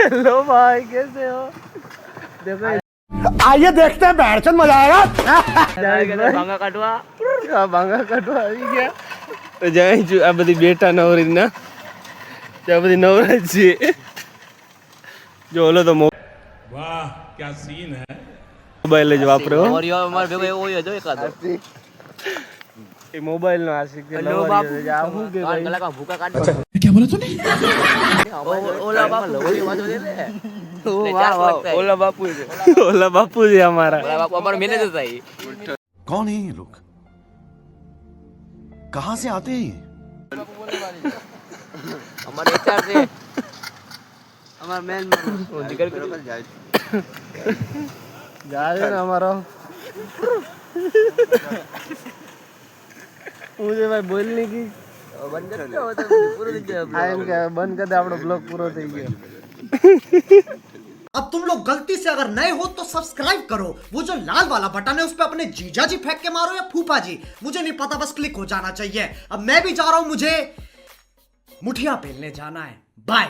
Hello भाई कैसे हो? देखो आइए देखते हैं बैठचंद मजा आएगा भांगा काटवा આવી ગયા તો જાય છું આ બધી બેટા નવરીના ત્યાં બધી નવરા જ છે જો ઓલો તો वाह क्या सीन है મોબાઈલ જ વાપરો और यो हमारे भેगो एवो ही है जो एकादो એ મોબાઈલ નો આશિક છે હેલો બાપુ આ હું કે ભાઈ गला का भूखा काट क्या बोला तूने ओला बापू ओली वाजो दे ले ઓલા બાપુ છે ઓલા બાપુ છે અમારા ओला बापू हमारे मैनेजर था ये कौन है ये लोग कहाँ से आते हैं हमारे एचआर से हमारा मैन जिक्र करो જાય છે ને અમારો मुझे भाई बोलने की बंद कर दो तो पूरा दिन जाए आयन का बंद कर दे આપણો બ્લોગ પૂરો થઈ ગયો अब तुम लोग गलती से अगर नए हो तो सब्सक्राइब करो वो जो लाल वाला बटन है उस पे अपने जीजा जी फेंक के मारो या फूफा जी मुझे नहीं पता बस क्लिक हो जाना चाहिए अब मैं भी जा रहा हूं मुझे मुठिया पेलने जाना है बाय।